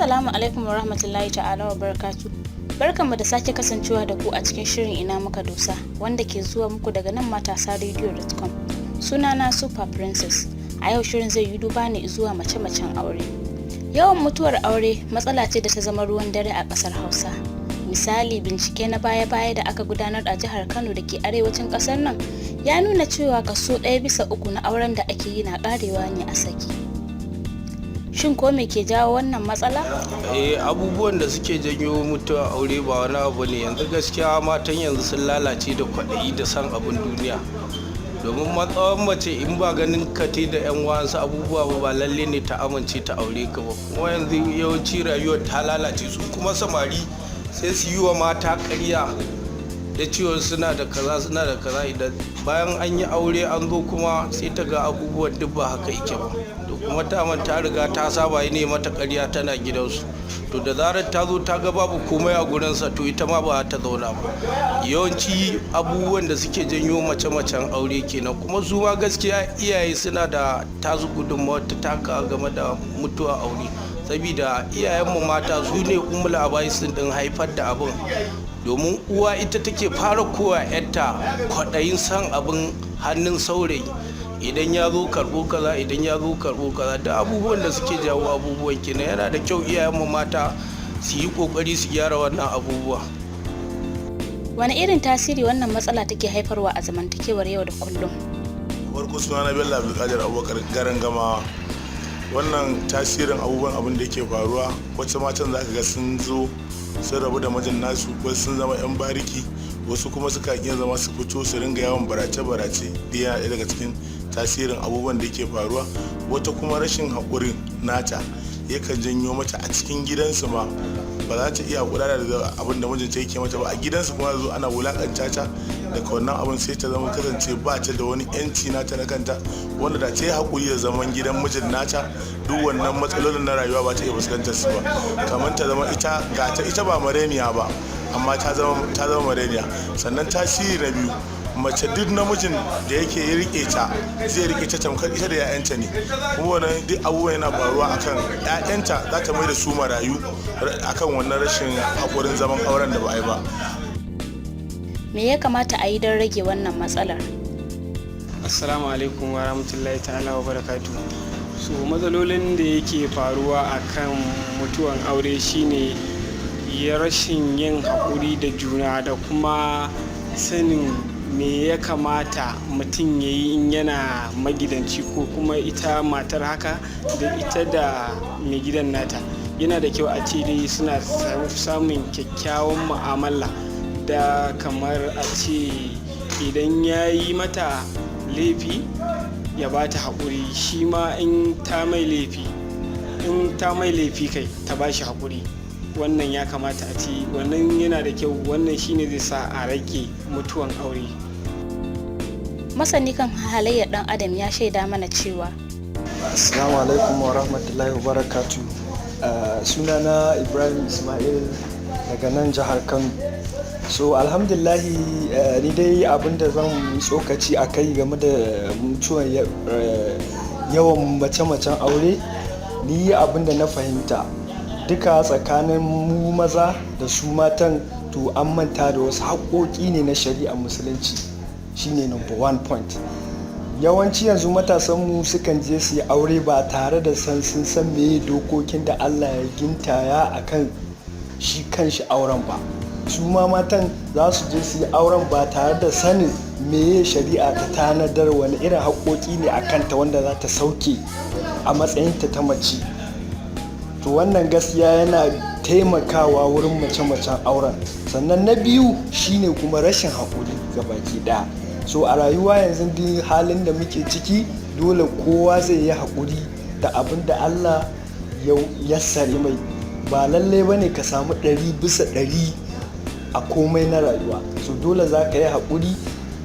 Assalamu alaikum wa rahmatullahi ta'ala wa barakatu. Barkanmu da sake kasancewa da ku a cikin shirin ina muka dosa wanda ke zuwa muku daga nan matasaradio.com. Sunana Super Princess. A yau shirin zai yi duba ne zuwa mace-macen aure. Yawan mutuwar aure matsala ce da ta zama ruwan dare a ƙasar Hausa. Misali, bincike na baya-baya da aka gudanar a jihar Kano da ke arewacin ƙasar nan ya nuna cewa kaso 1/3 na auren da ake yi na ƙarewa ne a saki. Shin ko me ke jawo wannan matsala? Abubuwan da suke janyo mutuwar aure ba wani abu ne. Yanzu gaskiya matan yanzu sun lalace da kwaɗayi da san abin duniya. Domin matsawar mace in ba ganin kate da yan wasu abubuwa ba lalle ne ta amince ta aure ka ba. Kuma yanzu yawanci rayuwar ta lalace, su kuma samari sai su yi wa mata ƙarya da cewa suna da kaza idan bayan an yi aure an zo kuma sai ta ga abubuwan duk ba haka yake ba. To kuma ta riga ta saba ne mata ƙarya tana gidansu. To da zarar ta zo ta ga babu komai a gurinsa, to ita ma ba ta zauna ba. Yawanci abubuwan da suke janyo mace-macen aure kenan. Kuma su ma gaskiya iyaye suna da tasu gudunmawar ta taka game da mutuwar aure, saboda iyayenmu mata su ne ummul abaisin din haifar da abin. Domin uwa ita take fara kowa yarta kwaɗayin san abin hannun saurayi. Idan ya zo karɓo kaza da abubuwan da suke jawo abubuwan kenan. Yana da kyau iyayenmu mata su yi ƙoƙari su gyara wannan abubuwa. Wani irin tasiri wannan matsala take haifarwa a zamantakewar yau da kullum? Farko sunana Bello Abdulkadir Abubakar garin Gamawa. Wannan tasirin abubuwan abin da yake faruwa, wacce matan za ka ga sun zo sun rabu da mijin nasu, wasu sun zama 'yan bariki, wasu kuma suka iya zama su fito su ringa yawan barace-barace. Yana ɗaya daga cikin tasirin abubuwan da yake faruwa. Wata kuma rashin haƙurin nata yakan janyo mata a cikin gidansu ma ba za ta iya kula da abin da mijinta yake mata ba. A gidansu kuma zo ana wulakanta ta, daga wannan abin sai ta zama kasance ba ta da wani yanci nata na kanta, wanda da ta yi haƙuri da zaman gidan mijin nata duk wannan matsalolin na rayuwa ba ta iya fuskantar su ba. Kamar ta zama ita ba mareniya ba, amma ta zama mareniya. Sannan tasiri na biyu, mace duk namijin da yake rike ta zai rike ta tamkar ita da 'ya'yanta ne. Kuma wannan duk abubuwan yana faruwa akan 'ya'yanta, za ta mai da su marayu akan wannan rashin haƙurin zaman auren da ba a yi ba. Me ya kamata a yi don rage wannan matsalar? Assalamu alaikum wa rahmatullahi ta'ala wa barakatu. So matsalolin da yake faruwa akan mutuwan aure shine rashin yin haƙuri da juna da kuma sanin me ya kamata mutum ya yi in yana magidanci, ko kuma ita matar haka da ita da mai gidan nata. Yana da kyau a ce dai suna samun kyakkyawan mu'amala, da kamar a ce idan ya yi mata laifi ya ba ta haƙuri, shi ma in ta mai laifi kai ta ba shi haƙuri. Wannan ya kamata a ce, wannan yana da kyau. Wannan shine zai sa a rage mutuwan aure. Masani kan halayyar dan adam ya shaida mana cewa Assalamu alaikum wa rahmatullahi wa barakatu. Sunana Ibrahim Ismail daga nan jihar Kano. So alhamdulillahi, ni dai abinda zan tsokaci a kai game da mutuwan yawan mace-macen aure, ni abinda na fahimta duka tsakanin mu maza da su matan, to an manta da wasu haƙoƙi ne na shari'ar musulunci. Shine number 1 point. Yawanci yanzu matasanmu sukan je su yi aure ba tare da sun san meye dokokin da Allah ya gintaya akan shi kanshi auren ba. Su ma matan za su je su yi auren ba tare da sanin meye shari'a ta tanadar, wani irin haƙoƙi ne a kanta wanda za ta sauke a matsayinta ta mace. To wannan gaskiya yana taimakawa wurin mace-macen auren. Sannan na biyu shine kuma rashin haƙuri gabaki ɗaya. So a rayuwa yanzu duk halin da muke ciki, dole kowa zai yi haƙuri da abin da Allah ya yassare mai. Ba lallai bane ka samu 100% a komai na rayuwa. So dole za ka yi haƙuri.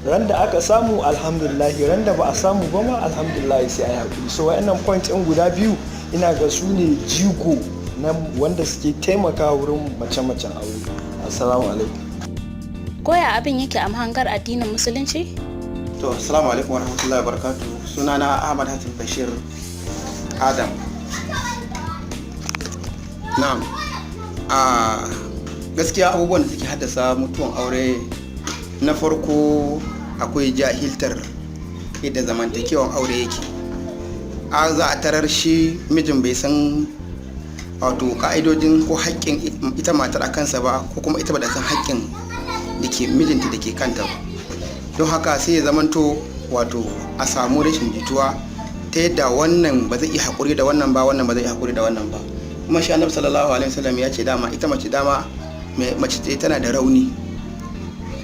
Ran da aka samu alhamdulillahi, ran da ba a samu ba ma alhamdulillahi sai a yi haƙuri. So wa'annan point ɗin guda biyu ina ga su ne jigo na wanda suke taimakawa wurin mace-macen aure. Assalamu alaikum. Koya abin yake a mahangar addinin musulunci? To assalamu alaikum wa rahmatullahi wa barakatuh. Sunana Ahmad Hatim Bashir Adam. na'am a gaskiya abubuwan da suke haddasa mutuwan aure na farko akwai jahiltar yadda zamantakewan aure yake. Za a tarar shi mijin bai san wato ka'idojin ko haƙƙin ita matar a kansa ba, ko kuma ita ba da san haƙƙin da ke mijinta da ke kanta ba. Don haka sai ya zamanto wato a samu rashin jituwa ta yadda wannan ba zai iya haƙuri da wannan ba, wannan ba zai iya haƙuri da wannan ba. Kuma shi Annabi sallallahu alaihi wasallam ya ce dama ita mace ce tana da rauni,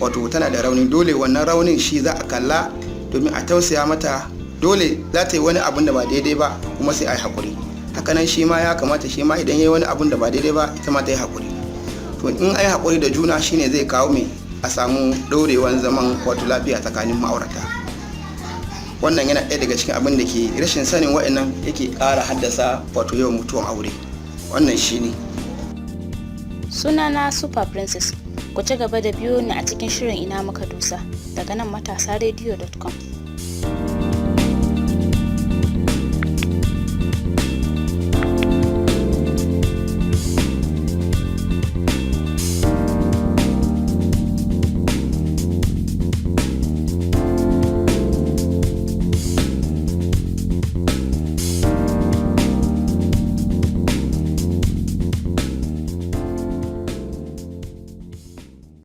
wato tana da rauni, dole wannan raunin shi za a kalla domin a tausaya mata. Dole za ta yi wani abun da ba daidai ba kuma sai a yi haƙuri. Hakanan shi ma ya kamata shi ma idan ya yi wani abun da ba daidai ba ita ma ta yi haƙuri. To in a yi haƙuri da juna shine zai kawo mai a samu ɗaurewan zaman wato lafiya tsakanin ma'aurata. Wannan yana ɗaya daga cikin abin da ke rashin sanin wa'annan yake ƙara haddasa wato yawan mutuwan aure. Wannan shi ne. Sunana Super Princess. Ku ci gaba da biyo ni a cikin shirin ina muka dosa daga nan matasarediyo.com.